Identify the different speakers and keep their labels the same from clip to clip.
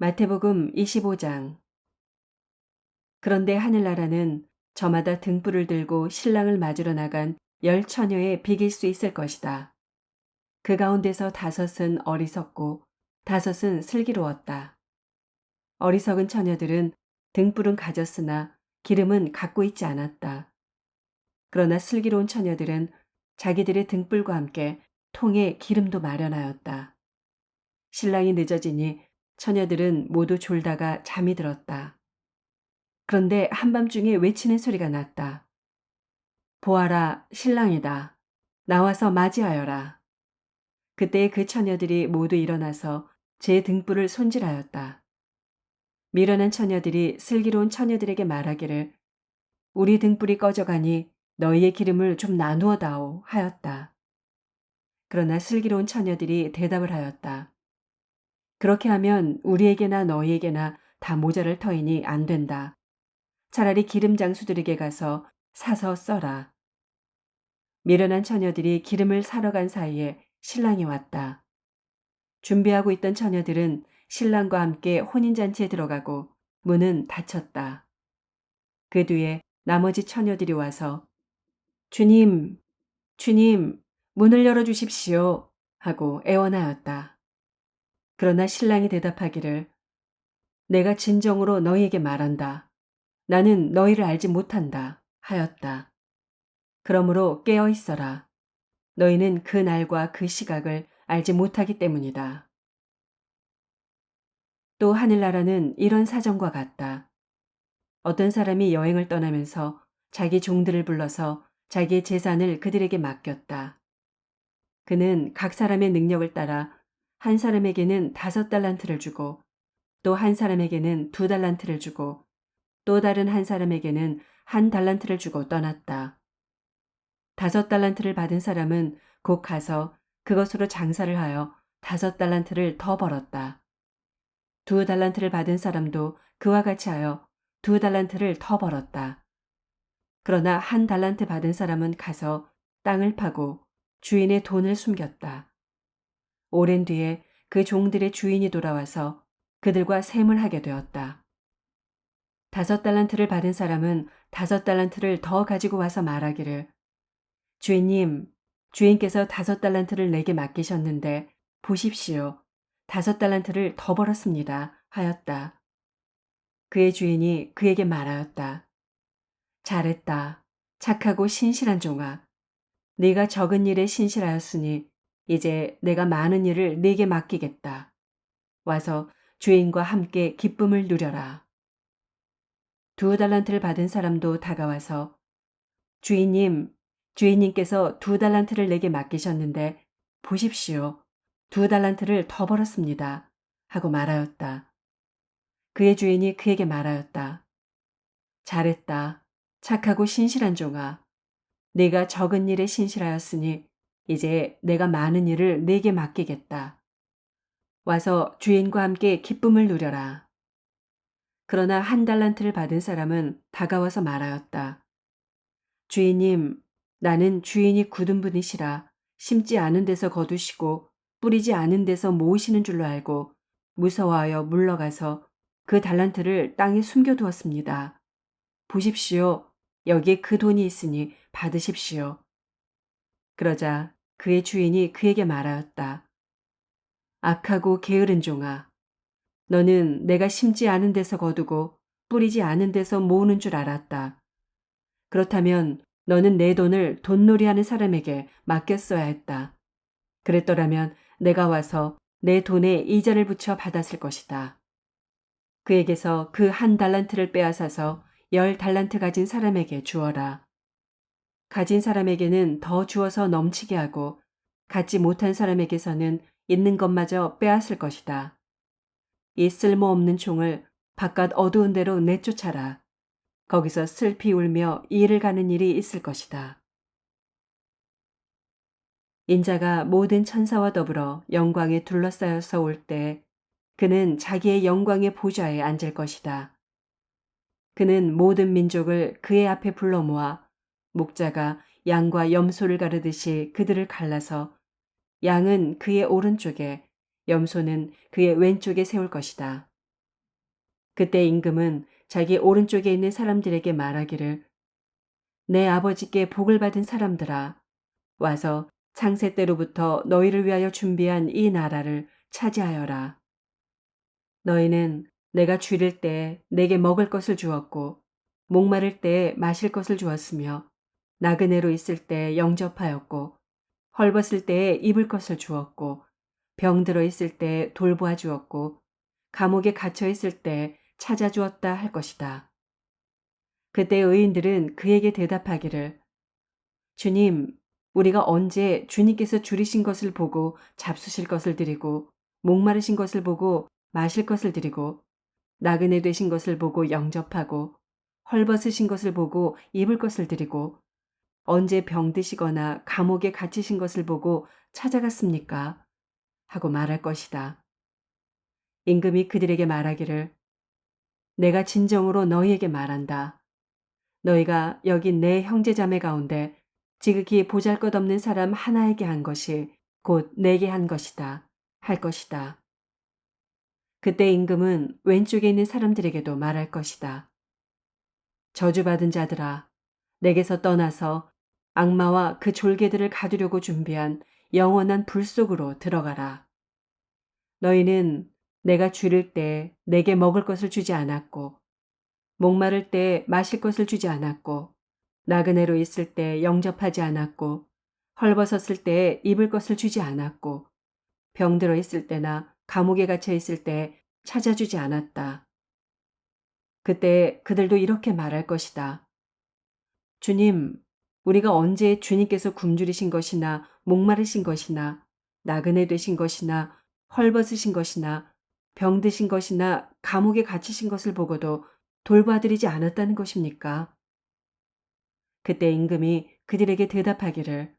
Speaker 1: 마태복음 25장. 그런데 하늘나라는 저마다 등불을 들고 신랑을 맞으러 나간 10처녀에 비길 수 있을 것이다. 그 가운데서 5은 어리석고 5은 슬기로웠다. 어리석은 처녀들은 등불은 가졌으나 기름은 갖고 있지 않았다. 그러나 슬기로운 처녀들은 자기들의 등불과 함께 통에 기름도 마련하였다. 신랑이 늦어지니 처녀들은 모두 졸다가 잠이 들었다. 그런데 한밤중에 외치는 소리가 났다. 보아라, 신랑이다. 나와서 맞이하여라. 그때 그 처녀들이 모두 일어나서 제 등불을 손질하였다. 미련한 처녀들이 슬기로운 처녀들에게 말하기를 우리 등불이 꺼져가니 너희의 기름을 좀 나누어 다오 하였다. 그러나 슬기로운 처녀들이 대답을 하였다. 그렇게 하면 우리에게나 너희에게나 다 모자랄 터이니 안 된다. 차라리 기름 장수들에게 가서 사서 써라. 미련한 처녀들이 기름을 사러 간 사이에 신랑이 왔다. 준비하고 있던 처녀들은 신랑과 함께 혼인잔치에 들어가고 문은 닫혔다. 그 뒤에 나머지 처녀들이 와서 주님, 주님, 문을 열어주십시오 하고 애원하였다. 그러나 신랑이 대답하기를 내가 진정으로 너희에게 말한다. 나는 너희를 알지 못한다 하였다. 그러므로 깨어 있어라. 너희는 그 날과 그 시각을 알지 못하기 때문이다. 또 하늘나라는 이런 사정과 같다. 어떤 사람이 여행을 떠나면서 자기 종들을 불러서 자기의 재산을 그들에게 맡겼다. 그는 각 사람의 능력을 따라 한 사람에게는 5달란트를 주고 또 한 사람에게는 2달란트를 주고 또 다른 한 사람에게는 1달란트를 주고 떠났다. 5달란트를 받은 사람은 곧 가서 그것으로 장사를 하여 5달란트를 더 벌었다. 2달란트를 받은 사람도 그와 같이 하여 2달란트를 더 벌었다. 그러나 1달란트 받은 사람은 가서 땅을 파고 주인의 돈을 숨겼다. 오랜 뒤에 그 종들의 주인이 돌아와서 그들과 셈을 하게 되었다. 5달란트를 받은 사람은 5달란트를 더 가지고 와서 말하기를 주인님, 주인께서 5달란트를 내게 맡기셨는데 보십시오. 5달란트를 더 벌었습니다. 하였다. 그의 주인이 그에게 말하였다. 잘했다. 착하고 신실한 종아. 네가 적은 일에 신실하였으니 이제 내가 많은 일을 네게 맡기겠다. 와서 주인과 함께 기쁨을 누려라. 2달란트를 받은 사람도 다가와서 주인님, 주인님께서 2달란트를 내게 맡기셨는데 보십시오. 2달란트를 더 벌었습니다. 하고 말하였다. 그의 주인이 그에게 말하였다. 잘했다. 착하고 신실한 종아. 네가 적은 일에 신실하였으니 이제 내가 많은 일을 네게 맡기겠다. 와서 주인과 함께 기쁨을 누려라. 그러나 1달란트를 받은 사람은 다가와서 말하였다. 주인님, 나는 주인이 굳은 분이시라 심지 않은 데서 거두시고 뿌리지 않은 데서 모으시는 줄로 알고 무서워하여 물러가서 그 달란트를 땅에 숨겨두었습니다. 보십시오. 여기에 그 돈이 있으니 받으십시오. 그러자 그의 주인이 그에게 말하였다. 악하고 게으른 종아. 너는 내가 심지 않은 데서 거두고 뿌리지 않은 데서 모으는 줄 알았다. 그렇다면 너는 내 돈을 돈놀이하는 사람에게 맡겼어야 했다. 그랬더라면 내가 와서 내 돈에 이자를 붙여 받았을 것이다. 그에게서 그 1달란트를 빼앗아서 10달란트 가진 사람에게 주어라. 가진 사람에게는 더 주어서 넘치게 하고 갖지 못한 사람에게서는 있는 것마저 빼앗을 것이다. 이 쓸모없는 종을 바깥 어두운 데로 내쫓아라. 거기서 슬피 울며 이를 가는 일이 있을 것이다. 인자가 모든 천사와 더불어 영광에 둘러싸여서 올 때 그는 자기의 영광의 보좌에 앉을 것이다. 그는 모든 민족을 그의 앞에 불러 모아 목자가 양과 염소를 가르듯이 그들을 갈라서 양은 그의 오른쪽에 염소는 그의 왼쪽에 세울 것이다. 그때 임금은 자기 오른쪽에 있는 사람들에게 말하기를 내 아버지께 복을 받은 사람들아 와서 창세 때로부터 너희를 위하여 준비한 이 나라를 차지하여라. 너희는 내가 줄일 때 내게 먹을 것을 주었고 목마를 때 마실 것을 주었으며 나그네로 있을 때 영접하였고 헐벗을 때에 입을 것을 주었고 병들어 있을 때 돌보아 주었고 감옥에 갇혀 있을 때 찾아주었다 할 것이다. 그때 의인들은 그에게 대답하기를 주님, 우리가 언제 주님께서 줄이신 것을 보고 잡수실 것을 드리고 목마르신 것을 보고 마실 것을 드리고 나그네 되신 것을 보고 영접하고 헐벗으신 것을 보고 입을 것을 드리고 언제 병드시거나 감옥에 갇히신 것을 보고 찾아갔습니까? 하고 말할 것이다. 임금이 그들에게 말하기를 내가 진정으로 너희에게 말한다. 너희가 여기 내 형제자매 가운데 지극히 보잘것없는 사람 하나에게 한 것이 곧 내게 한 것이다. 할 것이다. 그때 임금은 왼쪽에 있는 사람들에게도 말할 것이다. 저주받은 자들아, 내게서 떠나서 악마와 그 졸개들을 가두려고 준비한 영원한 불 속으로 들어가라. 너희는 내가 줄일 때 내게 먹을 것을 주지 않았고 목마를 때 마실 것을 주지 않았고 나그네로 있을 때 영접하지 않았고 헐벗었을 때 입을 것을 주지 않았고 병들어 있을 때나 감옥에 갇혀 있을 때 찾아주지 않았다. 그때 그들도 이렇게 말할 것이다. 주님, 우리가 언제 주님께서 굶주리신 것이나 목마르신 것이나 나그네 되신 것이나 헐벗으신 것이나 병드신 것이나 감옥에 갇히신 것을 보고도 돌봐드리지 않았다는 것입니까? 그때 임금이 그들에게 대답하기를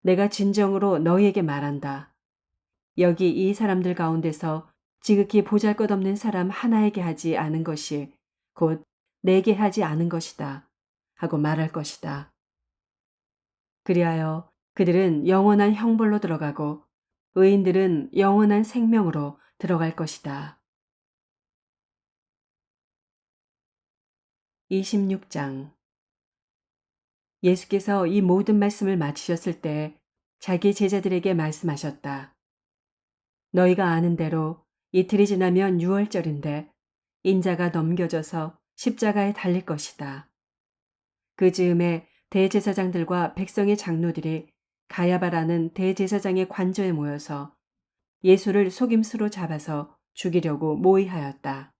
Speaker 1: 내가 진정으로 너희에게 말한다. 여기 이 사람들 가운데서 지극히 보잘것없는 사람 하나에게 하지 않은 것이 곧 내게 하지 않은 것이다. 하고 말할 것이다. 그리하여 그들은 영원한 형벌로 들어가고 의인들은 영원한 생명으로 들어갈 것이다. 26장 예수께서 이 모든 말씀을 마치셨을 때 자기 제자들에게 말씀하셨다. 너희가 아는 대로 이틀이 지나면 유월절인데 인자가 넘겨져서 십자가에 달릴 것이다. 그 즈음에 대제사장들과 백성의 장로들이 가야바라는 대제사장의 관저에 모여서 예수를 속임수로 잡아서 죽이려고 모의하였다.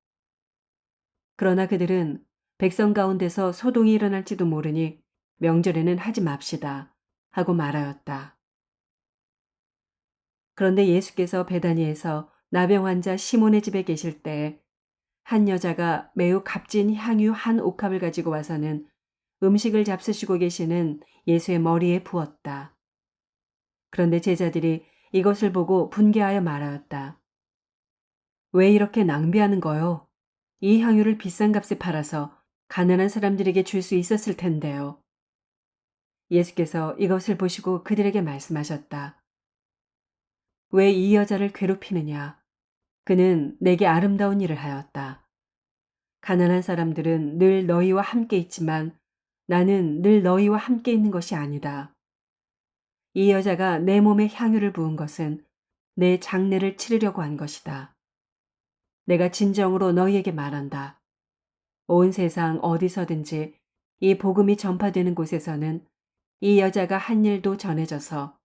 Speaker 1: 그러나 그들은 백성 가운데서 소동이 일어날지도 모르니 명절에는 하지 맙시다 하고 말하였다. 그런데 예수께서 베다니에서 나병 환자 시몬의 집에 계실 때 한 여자가 매우 값진 향유 한 옥합을 가지고 와서는 음식을 잡수시고 계시는 예수의 머리에 부었다. 그런데 제자들이 이것을 보고 분개하여 말하였다. 왜 이렇게 낭비하는 거요? 이 향유를 비싼 값에 팔아서 가난한 사람들에게 줄 수 있었을 텐데요. 예수께서 이것을 보시고 그들에게 말씀하셨다. 왜 이 여자를 괴롭히느냐? 그는 내게 아름다운 일을 하였다. 가난한 사람들은 늘 너희와 함께 있지만 나는 늘 너희와 함께 있는 것이 아니다. 이 여자가 내 몸에 향유를 부은 것은 내 장례를 치르려고 한 것이다. 내가 진정으로 너희에게 말한다. 온 세상 어디서든지 이 복음이 전파되는 곳에서는 이 여자가 한 일도 전해져서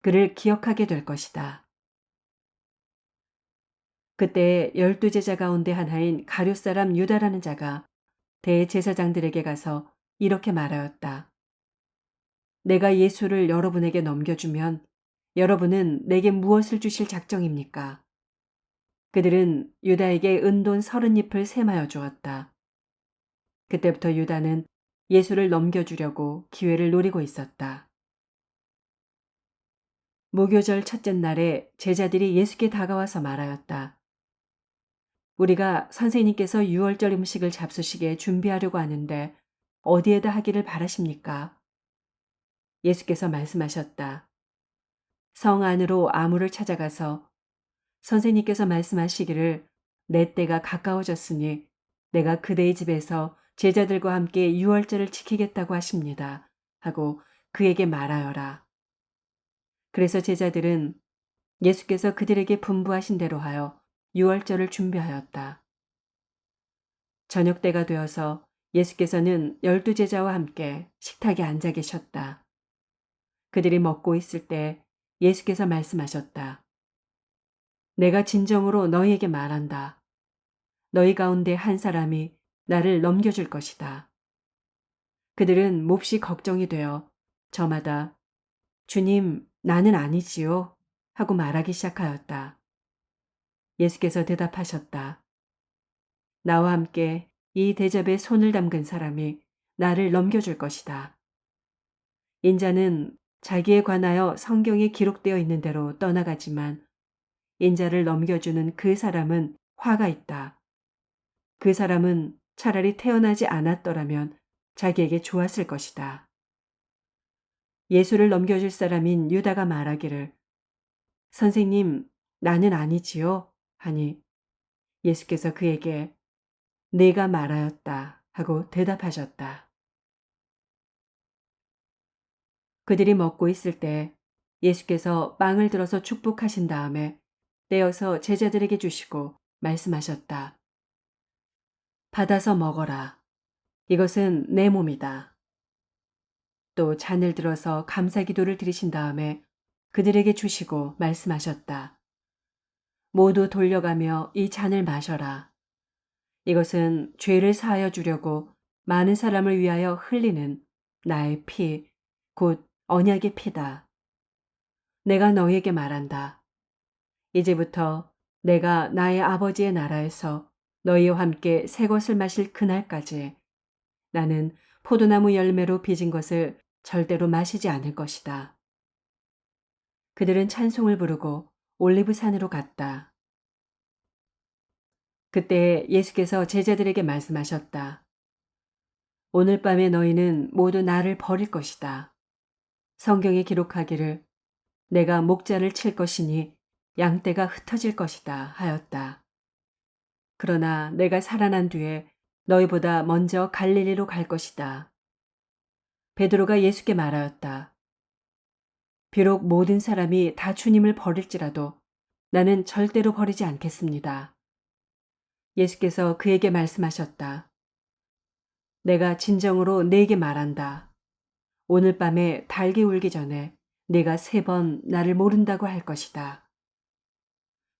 Speaker 1: 그를 기억하게 될 것이다. 그때 12제자 가운데 하나인 가룟 사람 유다라는 자가 대제사장들에게 가서 이렇게 말하였다. 내가 예수를 여러분에게 넘겨주면 여러분은 내게 무엇을 주실 작정입니까? 그들은 유다에게 은돈 30잎을 셈하여 주었다. 그때부터 유다는 예수를 넘겨주려고 기회를 노리고 있었다. 무교절 첫째 날에 제자들이 예수께 다가와서 말하였다. 우리가 선생님께서 유월절 음식을 잡수시게 준비하려고 하는데 어디에다 하기를 바라십니까? 예수께서 말씀하셨다. 성 안으로 아무를 찾아가서 선생님께서 말씀하시기를 내 때가 가까워졌으니 내가 그대의 집에서 제자들과 함께 유월절을 지키겠다고 하십니다. 하고 그에게 말하여라. 그래서 제자들은 예수께서 그들에게 분부하신 대로 하여 유월절을 준비하였다. 저녁 때가 되어서 예수께서는 12 제자와 함께 식탁에 앉아 계셨다. 그들이 먹고 있을 때 예수께서 말씀하셨다. 내가 진정으로 너희에게 말한다. 너희 가운데 한 사람이 나를 넘겨줄 것이다. 그들은 몹시 걱정이 되어 저마다 주님, 나는 아니지요. 하고 말하기 시작하였다. 예수께서 대답하셨다. 나와 함께 이 대접에 손을 담근 사람이 나를 넘겨줄 것이다. 인자는 자기에 관하여 성경에 기록되어 있는 대로 떠나가지만 인자를 넘겨주는 그 사람은 화가 있다. 그 사람은 차라리 태어나지 않았더라면 자기에게 좋았을 것이다. 예수를 넘겨줄 사람인 유다가 말하기를 선생님, 나는 아니지요. 하니 예수께서 그에게 네가 말하였다 하고 대답하셨다. 그들이 먹고 있을 때 예수께서 빵을 들어서 축복하신 다음에 떼어서 제자들에게 주시고 말씀하셨다. 받아서 먹어라. 이것은 내 몸이다. 또 잔을 들어서 감사 기도를 드리신 다음에 그들에게 주시고 말씀하셨다. 모두 돌려가며 이 잔을 마셔라. 이것은 죄를 사하여 주려고 많은 사람을 위하여 흘리는 나의 피, 곧 언약의 피다. 내가 너희에게 말한다. 이제부터 내가 나의 아버지의 나라에서 너희와 함께 새 것을 마실 그날까지 나는 포도나무 열매로 빚은 것을 절대로 마시지 않을 것이다. 그들은 찬송을 부르고 올리브산으로 갔다. 그때 예수께서 제자들에게 말씀하셨다. 오늘 밤에 너희는 모두 나를 버릴 것이다. 성경에 기록하기를 내가 목자를 칠 것이니 양떼가 흩어질 것이다 하였다. 그러나 내가 살아난 뒤에 너희보다 먼저 갈릴리로 갈 것이다. 베드로가 예수께 말하였다. 비록 모든 사람이 다 주님을 버릴지라도 나는 절대로 버리지 않겠습니다. 예수께서 그에게 말씀하셨다. 내가 진정으로 네게 말한다. 오늘 밤에 달기 울기 전에 네가 3번 나를 모른다고 할 것이다.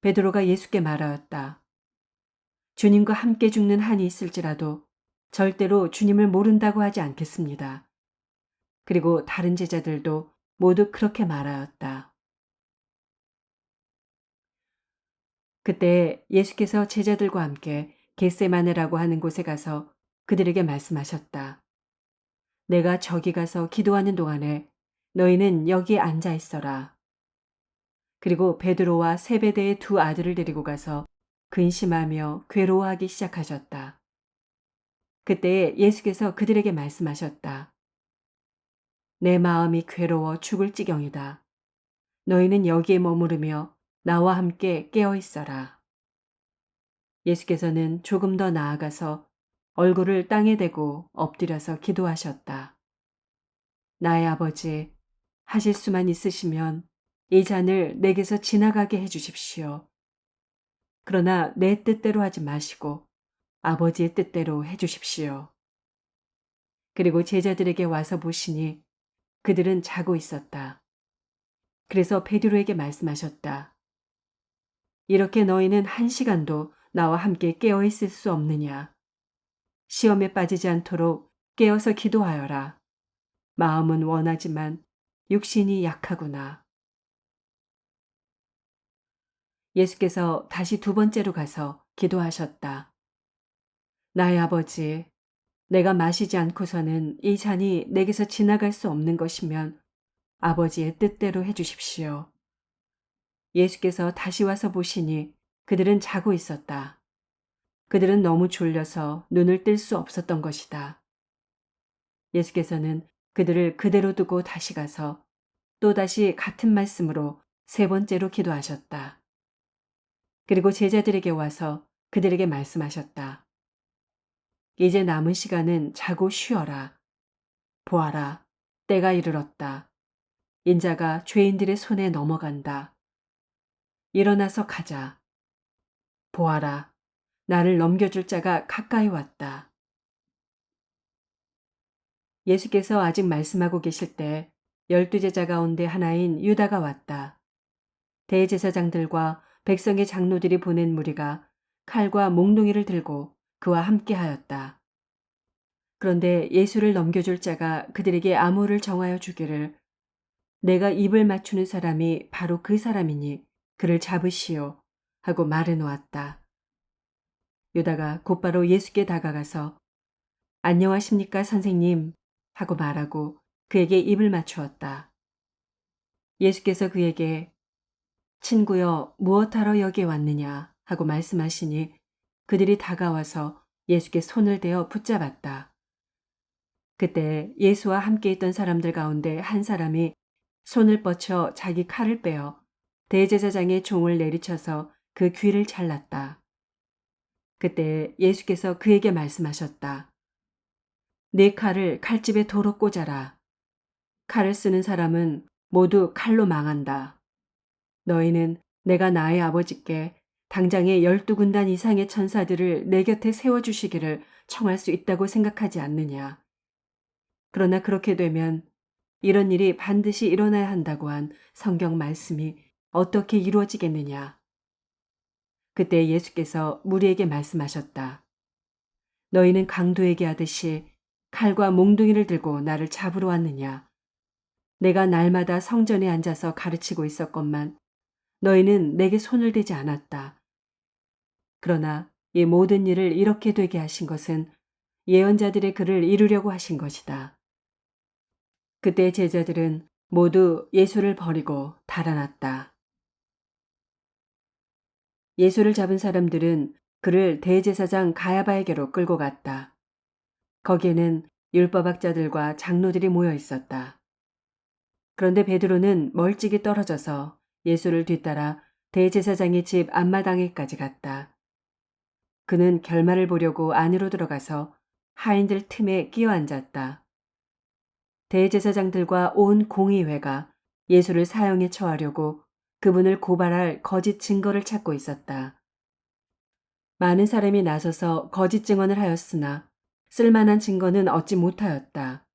Speaker 1: 베드로가 예수께 말하였다. 주님과 함께 죽는 한이 있을지라도 절대로 주님을 모른다고 하지 않겠습니다. 그리고 다른 제자들도 모두 그렇게 말하였다. 그때 예수께서 제자들과 함께 겟세마네라고 하는 곳에 가서 그들에게 말씀하셨다. 내가 저기 가서 기도하는 동안에 너희는 여기에 앉아 있어라. 그리고 베드로와 세베대의 2 아들을 데리고 가서 근심하며 괴로워하기 시작하셨다. 그때 예수께서 그들에게 말씀하셨다. 내 마음이 괴로워 죽을 지경이다. 너희는 여기에 머무르며 나와 함께 깨어 있어라. 예수께서는 조금 더 나아가서 얼굴을 땅에 대고 엎드려서 기도하셨다. 나의 아버지, 하실 수만 있으시면 이 잔을 내게서 지나가게 해 주십시오. 그러나 내 뜻대로 하지 마시고 아버지의 뜻대로 해 주십시오. 그리고 제자들에게 와서 보시니 그들은 자고 있었다. 그래서 베드로에게 말씀하셨다. 이렇게 너희는 1시간도 나와 함께 깨어 있을 수 없느냐. 시험에 빠지지 않도록 깨어서 기도하여라. 마음은 원하지만 육신이 약하구나. 예수께서 다시 2번째로 가서 기도하셨다. 나의 아버지, 내가 마시지 않고서는 이 잔이 내게서 지나갈 수 없는 것이면 아버지의 뜻대로 해 주십시오. 예수께서 다시 와서 보시니 그들은 자고 있었다. 그들은 너무 졸려서 눈을 뜰 수 없었던 것이다. 예수께서는 그들을 그대로 두고 다시 가서 또다시 같은 말씀으로 3번째로 기도하셨다. 그리고 제자들에게 와서 그들에게 말씀하셨다. 이제 남은 시간은 자고 쉬어라. 보아라, 때가 이르렀다. 인자가 죄인들의 손에 넘어간다. 일어나서 가자. 보아라, 나를 넘겨줄 자가 가까이 왔다. 예수께서 아직 말씀하고 계실 때 12제자 가운데 하나인 유다가 왔다. 대제사장들과 백성의 장로들이 보낸 무리가 칼과 몽둥이를 들고 그와 함께 하였다. 그런데 예수를 넘겨줄 자가 그들에게 암호를 정하여 주기를 내가 입을 맞추는 사람이 바로 그 사람이니 그를 잡으시오 하고 말해 놓았다. 유다가 곧바로 예수께 다가가서 안녕하십니까 선생님 하고 말하고 그에게 입을 맞추었다. 예수께서 그에게 친구여 무엇하러 여기에 왔느냐 하고 말씀하시니 그들이 다가와서 예수께 손을 대어 붙잡았다. 그때 예수와 함께 있던 사람들 가운데 한 사람이 손을 뻗쳐 자기 칼을 빼어 대제사장의 종을 내리쳐서 그 귀를 잘랐다. 그때 예수께서 그에게 말씀하셨다. 네 칼을 칼집에 도로 꽂아라. 칼을 쓰는 사람은 모두 칼로 망한다. 너희는 내가 나의 아버지께 당장에 12군단 이상의 천사들을 내 곁에 세워주시기를 청할 수 있다고 생각하지 않느냐. 그러나 그렇게 되면 이런 일이 반드시 일어나야 한다고 한 성경 말씀이 어떻게 이루어지겠느냐. 그때 예수께서 무리에게 말씀하셨다. 너희는 강도에게 하듯이 칼과 몽둥이를 들고 나를 잡으러 왔느냐. 내가 날마다 성전에 앉아서 가르치고 있었건만 너희는 내게 손을 대지 않았다. 그러나 이 모든 일을 이렇게 되게 하신 것은 예언자들의 글을 이루려고 하신 것이다. 그때 제자들은 모두 예수를 버리고 달아났다. 예수를 잡은 사람들은 그를 대제사장 가야바에게로 끌고 갔다. 거기에는 율법학자들과 장로들이 모여 있었다. 그런데 베드로는 멀찍이 떨어져서 예수를 뒤따라 대제사장의 집 앞마당에까지 갔다. 그는 결말을 보려고 안으로 들어가서 하인들 틈에 끼어 앉았다. 대제사장들과 온 공의회가 예수를 사형에 처하려고 그분을 고발할 거짓 증거를 찾고 있었다. 많은 사람이 나서서 거짓 증언을 하였으나 쓸만한 증거는 얻지 못하였다.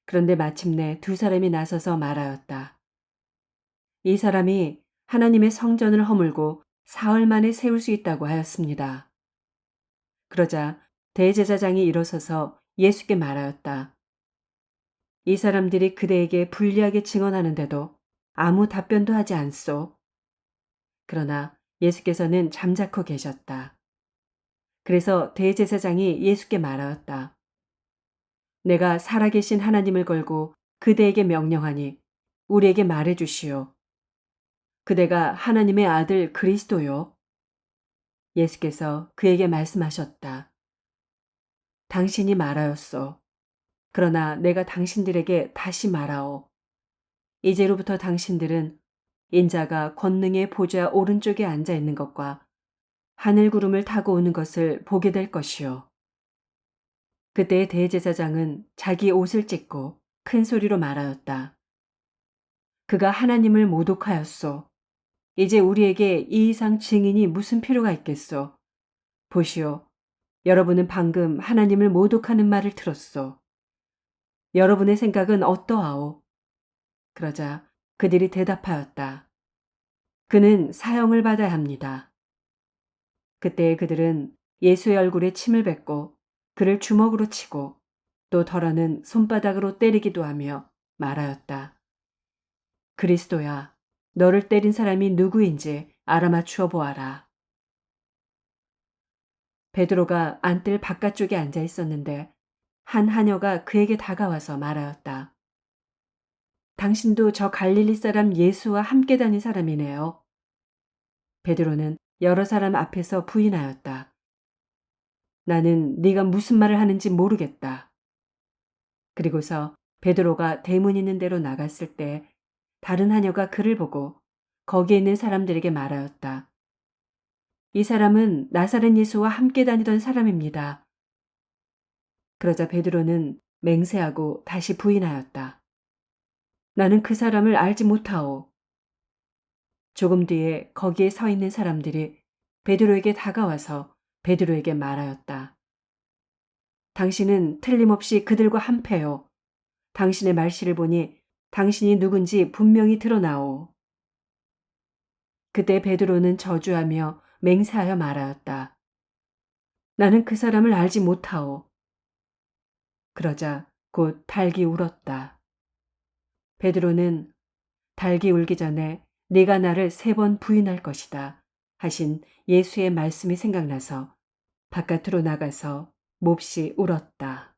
Speaker 1: 그런데 마침내 두 사람이 나서서 말하였다. 이 사람이 하나님의 성전을 허물고 사흘 만에 세울 수 있다고 하였습니다. 그러자 대제사장이 일어서서 예수께 말하였다. 이 사람들이 그대에게 불리하게 증언하는데도 아무 답변도 하지 않소. 그러나 예수께서는 잠자코 계셨다. 그래서 대제사장이 예수께 말하였다. 내가 살아계신 하나님을 걸고 그대에게 명령하니 우리에게 말해 주시오. 그대가 하나님의 아들 그리스도요. 예수께서 그에게 말씀하셨다. 당신이 말하였소. 그러나 내가 당신들에게 다시 말하오. 이제로부터 당신들은 인자가 권능의 보좌 오른쪽에 앉아 있는 것과 하늘 구름을 타고 오는 것을 보게 될 것이요. 그때 대제사장은 자기 옷을 찢고 큰 소리로 말하였다. 그가 하나님을 모독하였소. 이제 우리에게 이 이상 증인이 무슨 필요가 있겠소. 보시오. 여러분은 방금 하나님을 모독하는 말을 들었소. 여러분의 생각은 어떠하오? 그러자 그들이 대답하였다. 그는 사형을 받아야 합니다. 그때 그들은 예수의 얼굴에 침을 뱉고 그를 주먹으로 치고 또 덜어는 손바닥으로 때리기도 하며 말하였다. 그리스도야, 너를 때린 사람이 누구인지 알아맞추어 보아라. 베드로가 안뜰 바깥쪽에 앉아 있었는데 한 하녀가 그에게 다가와서 말하였다. 당신도 저 갈릴리 사람 예수와 함께 다닌 사람이네요. 베드로는 여러 사람 앞에서 부인하였다. 나는 네가 무슨 말을 하는지 모르겠다. 그리고서 베드로가 대문 있는 데로 나갔을 때 다른 하녀가 그를 보고 거기에 있는 사람들에게 말하였다. 이 사람은 나사렛 예수와 함께 다니던 사람입니다. 그러자 베드로는 맹세하고 다시 부인하였다. 나는 그 사람을 알지 못하오. 조금 뒤에 거기에 서 있는 사람들이 베드로에게 다가와서 베드로에게 말하였다. 당신은 틀림없이 그들과 한패요. 당신의 말씨를 보니 당신이 누군지 분명히 드러나오. 그때 베드로는 저주하며 맹세하여 말하였다. 나는 그 사람을 알지 못하오. 그러자 곧 닭이 울었다. 베드로는 닭이 울기 전에 네가 나를 3번 부인할 것이다 하신 예수의 말씀이 생각나서 바깥으로 나가서 몹시 울었다.